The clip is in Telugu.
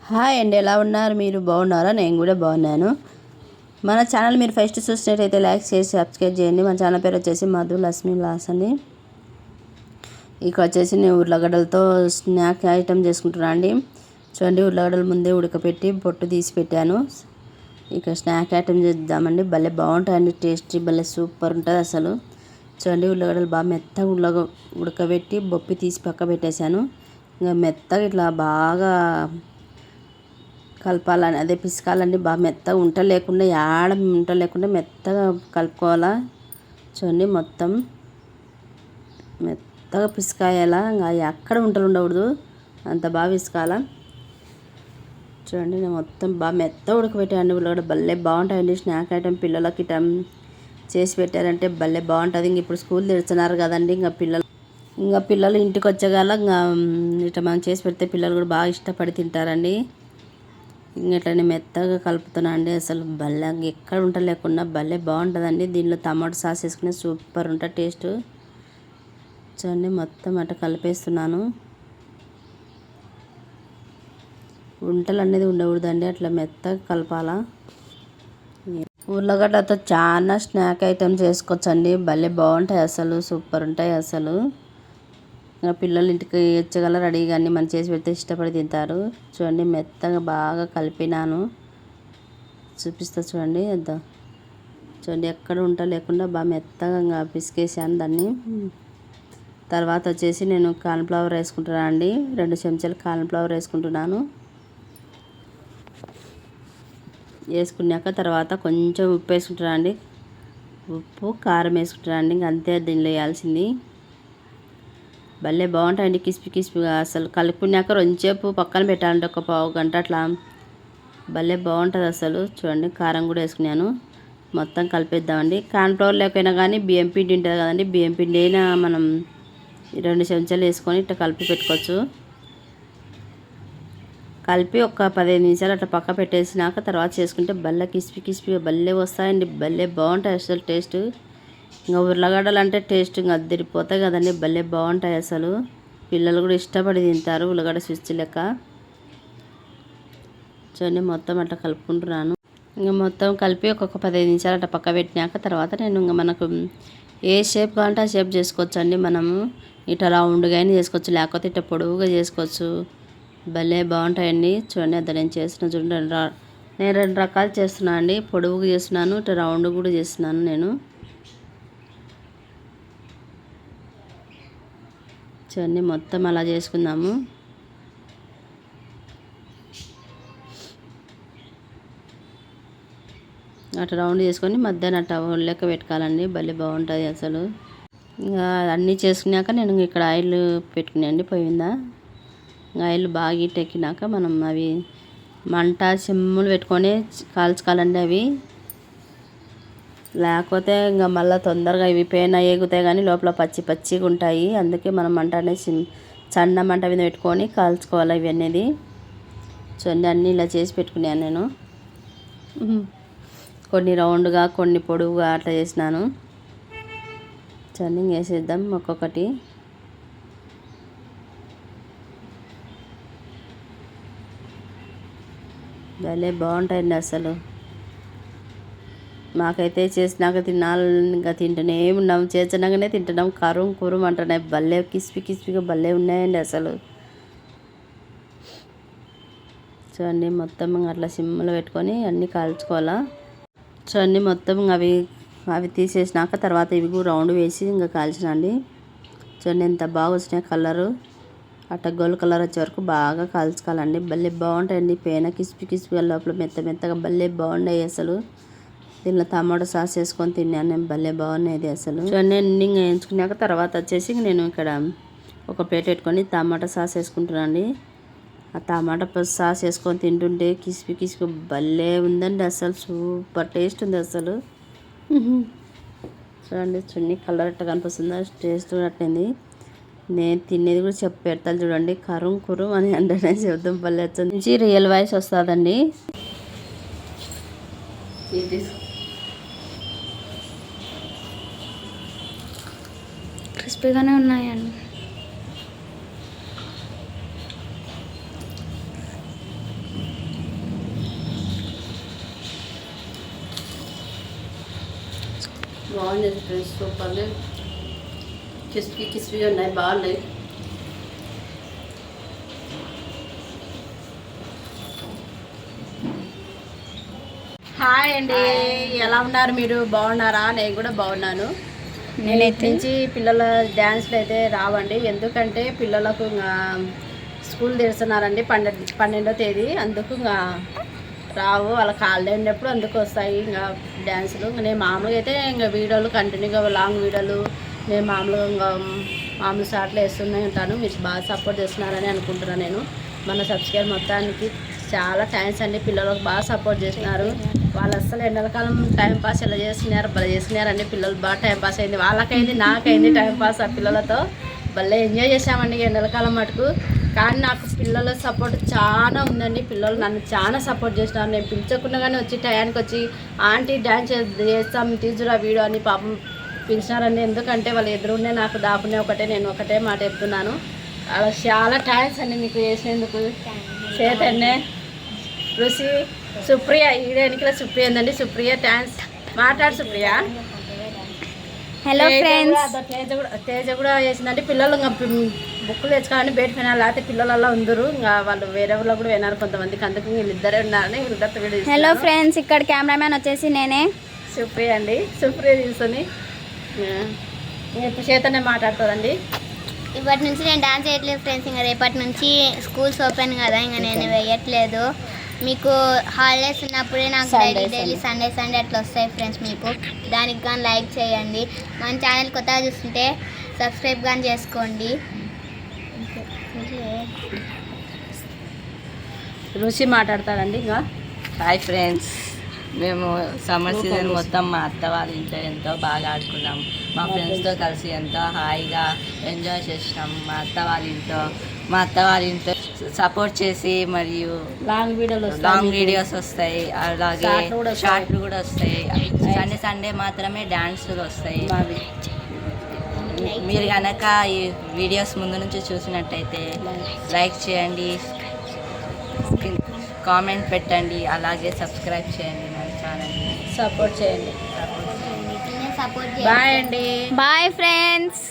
హాయ్ అండి, ఎలా ఉన్నారు? మీరు బాగున్నారా? నేను కూడా బాగున్నాను. మన ఛానల్ మీరు ఫస్ట్ చూసినట్టయితే లైక్ చేసి సబ్స్క్రైబ్ చేయండి. మన ఛానల్ పేరు వచ్చేసి మధు లక్ష్మి లాస్ అండి. ఇక్కడ వచ్చేసి నేను ఉర్లగడ్డలతో స్నాక్ ఐటమ్ చేసుకుంటున్నాను అండి. చూడండి, ఉర్లగడ్డలు ముందే ఉడకపెట్టి పొట్టు తీసి పెట్టాను. ఇక స్నాక్ ఐటమ్ చేద్దామండి. భలే బాగుంటుందండి, టేస్టీ భలే సూపర్ ఉంటుంది అసలు. చూడండి, ఉర్లగడ్డలు బాగా మెత్తగా ఉడకబెట్టి బొప్పి తీసి పక్క పెట్టేశాను. ఇంకా మెత్తగా ఇట్లా బాగా కలపాలని, అదే పిసకాలండి. బాగా మెత్తగా ఉంట లేకుండా, ఉంట లేకుండా మెత్తగా కలుపుకోవాలా. చూడండి, మొత్తం మెత్తగా పిసకాయాలా. ఇంకా ఎక్కడ ఉంటలు ఉండకూడదు, అంత బాగా పిసకాల. చూడండి, నేను మొత్తం బాగా మెత్తగా ఉడకబెట్టాను. ఉల్లగడ్డ భలే బాగుంటాయండి. స్నాక్ ఐటమ్ పిల్లలకి చేసి పెట్టారంటే భలే బాగుంటుంది. ఇంక ఇప్పుడు స్కూల్ తెరుస్తున్నారు కదండి. ఇంకా పిల్లలు ఇంటికి వచ్చేగాల ఇంకా ఇట్లా మనం చేసి పెడితే పిల్లలు కూడా బాగా ఇష్టపడి తింటారండి. ఇట్లనే మెత్తగా కలుపుతున్నా అండి. అసలు భలే ఎక్కడ ఉంట లేకుండా భలే బాగుంటుందండి. దీనిలో టమాటో సాస్ వేసుకునే సూపర్ ఉంటుంది టేస్ట్. చూడండి, మొత్తం అట్లా కలిపేస్తున్నాను. ఉంటలు అనేది ఉండకూడదండి, అట్లా మెత్తగా కలపాలా. ఉర్లగడ్డతో చాలా స్నాక్ ఐటమ్ చేసుకోవచ్చండి. భలే బాగుంటాయి అసలు, సూపర్ ఉంటాయి అసలు. ఇంకా పిల్లలు ఇంటికి వచ్చగల రెడీగా అన్నీ మనం చేసి పెడితే ఇష్టపడి తింటారు. చూడండి, మెత్తగా బాగా కలిపినాను. చూపిస్తా చూడండి. చూడండి, ఎక్కడ ఉంట లేకుండా బాగా మెత్తగా పిసికేసాను దాన్ని. తర్వాత వచ్చేసి నేను కార్న్ఫ్లవర్ వేసుకుంటున్నాను అండి. 2 చెంచాలు కార్న్ఫ్లవర్ వేసుకుంటున్నాను. వేసుకున్నాక తర్వాత కొంచెం ఉప్పు వేసుకుంటున్నాను అండి. ఉప్పు కారం వేసుకుంటున్నాను అండి. ఇంక అంతే దీనిలో వేయాల్సింది. భలే బాగుంటాయండి, కిస్పిగా. అసలు కలుపుకున్నాక రెండుసేపు పక్కన పెట్టాలంటే ఒక పావు గంట అట్లా. భలే బాగుంటుంది అసలు. చూడండి, కారం కూడా వేసుకున్నాను. మొత్తం కలిపేద్దామండి. కార్న్ఫ్లవర్ లేకపోయినా కానీ బియ్యం పిండి ఉంటుంది కదండి, బియ్యం పిండి అయినా మనం 2 చెంచాలు వేసుకొని ఇట్లా కలిపి పెట్టుకోవచ్చు. కలిపి ఒక 15 నిమిషాలు అట్లా పక్క పెట్టేసినాక తర్వాత చేసుకుంటే భలే కిస్పిగా భలే వస్తాయండి. భలే బాగుంటాయి అసలు టేస్ట్. ఇంకా ఉర్లగడ్డలు అంటే టేస్ట్ ఇంకా అద్దరిపోతాయి కదండి. భలే బాగుంటాయి అసలు. పిల్లలు కూడా ఇష్టపడి తింటారు ఉల్లగడ్డ స్విచ్ లెక్క. చూడండి, మొత్తం అట్లా కలుపుకుంటున్నాను. ఇంకా మొత్తం కలిపి ఒక 15 నిమిషాలు అట్లా పక్క పెట్టినాక తర్వాత నేను ఇంకా మనకు ఏ షేప్ కావాలంటే ఆ షేప్ చేసుకోవచ్చు అండి. మనము ఇట్లా రౌండ్గా అయినా చేసుకోవచ్చు, లేకపోతే ఇట్లా పొడవుగా చేసుకోవచ్చు. భలే బాగుంటాయండి. చూడండి, అది నేను చేస్తున్నా చూడండి. నేను 2 రకాలు చేస్తున్నాను అండి. పొడవుగా చేస్తున్నాను, ఇట్లా రౌండ్ కూడా చేస్తున్నాను నేను. చూడండి, మొత్తం అలా చేసుకుందాము. అట్లా రౌండ్ చేసుకొని మధ్యాహ్నం అట్లా లెక్క పెట్టుకోవాలండి. భలే బాగుంటుంది అసలు. ఇంకా అన్నీ చేసుకున్నాక నేను ఇక్కడ ఆయిల్ పెట్టుకున్నాండి పొయ్యి మీద. ఆయిల్ బాగా ఎక్కినాక మనం అవి మంట సిమ్ములు పెట్టుకొని కాల్చుకోవాలండి అవి. లేకపోతే ఇంకా మళ్ళీ తొందరగా ఇవి పేన ఎగుతాయి కానీ లోపల పచ్చిగా ఉంటాయి. అందుకే మనం మంట అనేది సన్న మంట మీద పెట్టుకొని కాల్చుకోవాలి ఇవి అనేది. చూడండి, అన్నీ ఇలా చేసి పెట్టుకున్నాను నేను. కొన్ని రౌండ్గా కొన్ని పొడవుగా అట్లా చేసినాను. చూడండి, వేసేద్దాం ఒక్కొక్కటి. భలే బాగుంటాయండి అసలు. మాకైతే చేసినాక ఇంకా తింటూనే ఉన్నాం, చేసినాకనే తింటున్నాం. కురుం అంటున్నాయి. భలే కిస్పిగా భలే ఉన్నాయండి అసలు. చూడండి, మొత్తం అట్లా సిమ్లో పెట్టుకొని అన్నీ కాల్చుకోవాలా. చూడండి, మొత్తం అవి తీసేసినాక తర్వాత ఇవి కూడా రౌండ్ వేసి ఇంకా కాల్చినండి. చూడండి, ఎంత బాగా వచ్చినాయి కలరు. అట్లా గోల్డ్ కలర్ వచ్చే వరకు బాగా కాల్చుకోవాలండి. భలే బాగుంటాయండి. పేన కిస్పిగా లోపల మెత్తగా భలే బాగున్నాయి అసలు. దీనిలో టమాటో సాస్ వేసుకొని తిన్నాను నేను. భలే బాగున్నాయి అసలు. చూడండి, అన్నీ వేయించుకున్నాక తర్వాత వచ్చేసి నేను ఇక్కడ ఒక ప్లేట్ పెట్టుకొని టమాటో సాస్ వేసుకుంటున్నాను అండి. ఆ టమాటా సాస్ వేసుకొని తింటుంటే కిస్పిగా భలే ఉందండి అసలు. సూపర్ టేస్ట్ ఉంది అసలు. చూడండి, కలర్ అట్లా కనిపిస్తుందా, టేస్ట్ అట్టింది. నేను తినేది కూడా పెడతాను చూడండి. కురుం అని అంటే శబ్దం భలే వచ్చింది. నుంచి రియల్ వాయిస్ వస్తుందండి. క్రిస్పీగానే ఉన్నాయండి. బాగుంది ఫ్రెండ్స్, సూపర్గా క్రిస్పీ ఉన్నాయి, బాగున్నాయి. హాయ్ అండి, ఎలా ఉన్నారు మీరు? బాగున్నారా? నేను కూడా బాగున్నాను. నేనైతే నుంచి పిల్లల డ్యాన్స్లు అయితే రావండి, ఎందుకంటే పిల్లలకు ఇంకా స్కూల్ తెరుస్తున్నారండి 12వ తేదీ, అందుకు ఇంకా రావు. వాళ్ళ హాలిడే ఉన్నప్పుడు అందుకు వస్తాయి ఇంకా డ్యాన్సులు. నేను మామూలుగా అయితే ఇంకా వీడియోలు కంటిన్యూగా లాంగ్ వీడియోలు నేను మామూలుగా ఇంకా మామూలు షార్ట్లు వేస్తూనే ఉంటాను. మీరు బాగా సపోర్ట్ చేస్తున్నారని అనుకుంటున్నాను. నేను మన సబ్స్క్రైబర్ మొత్తానికి చాలా థ్యాంక్స్ అండి. పిల్లలకు బాగా సపోర్ట్ చేస్తున్నారు. వాళ్ళు అస్సలు ఎండాకాలం టైంపాస్ ఎలా చేస్తున్నారు, భలే చేస్తున్నారండి. పిల్లలు బాగా టైంపాస్ అయింది, వాళ్ళకైంది నాకైంది టైంపాస్. ఆ పిల్లలతో భలే ఎంజాయ్ చేసామండి ఎండాకాలం మటుకు. కానీ నాకు పిల్లల సపోర్ట్ చాలా ఉందండి. పిల్లలు నన్ను చాలా సపోర్ట్ చేస్తున్నారు. నేను పిలిచకుండా కానీ వచ్చి టయానికి వచ్చి ఆంటీ డ్యాన్స్ చేస్తాం తీసుకురా వీడియో అని పాపం పిలిచినారండి. ఎందుకంటే వాళ్ళు ఎదురుండే నాకు దాపునే నేను ఒకటే మాట చెప్తున్నాను. అలా చాలా థ్యాంక్స్ అండి మీకు చేసినందుకు. చేతన్నే రుచి సుప్రియ ఈడెనికల సుప్రియ ఉందండి. సుప్రియ థ్యాంక్స్. మాట్లాడు సుప్రియ. Hello friends. తేజ కూడా చేసిందండి. పిల్లలు ఇంకా బుక్కులు తెచ్చుకోవాలని బయట వినాలి, లేకపోతే పిల్లలలో ఉందరు ఇంకా వాళ్ళు వేరే వాళ్ళు కూడా వినారు కొంతమందికి, అందుకు వీళ్ళిద్దరే ఉన్నారని వీళ్ళిద్దరితో వీడియో. హలో ఫ్రెండ్స్, ఇక్కడ కెమెరామ్యాన్ వచ్చేసి నేనే, సుప్రియ అండి. సుప్రియ తీసుకొని ఇప్పుడు చేతనే మాట్లాడుతుందండి. ఇప్పటి నుంచి నేను డాన్స్ చేయట్లేదు ఫ్రెండ్స్. ఇంకా రేపటి నుంచి స్కూల్స్ ఓపెన్ కదా, ఇంకా నేను వేయట్లేదు. మీకు హాలిడేస్ ఉన్నప్పుడే నాకు డైలీ సండే అట్లా వస్తాయి ఫ్రెండ్స్. మీకు దానికి కానీ లైక్ చేయండి. మన ఛానల్ కొత్తగా చూస్తుంటే సబ్స్క్రైబ్ కానీ చేసుకోండి. రుచి మాట్లాడతారండి. ఇంకా హాయ్ ఫ్రెండ్స్, మేము సమ్మర్ సీజన్ మొత్తం మా అత్త వాళ్ళ ఇంట్లో ఎంతో బాగా ఆడుకున్నాం. మా ఫ్రెండ్స్తో కలిసి ఎంతో హాయిగా ఎంజాయ్ చేసినాం. మా అత్త వాళ్ళ ఇంట్లో సపోర్ట్ చేసి మరియు లాంగ్ వీడియోస్ వస్తాయి, అలాగే షార్ట్లు కూడా వస్తాయి. సండే మాత్రమే డాన్సులు వస్తాయి. మీరు కనుక ఈ వీడియోస్ ముందు నుంచి చూసినట్టయితే లైక్ చేయండి, కామెంట్ పెట్టండి, అలాగే సబ్స్క్రైబ్ చేయండి, మన ఛానల్ని సపోర్ట్ చేయండి. బాయ్ అండి. Bye friends.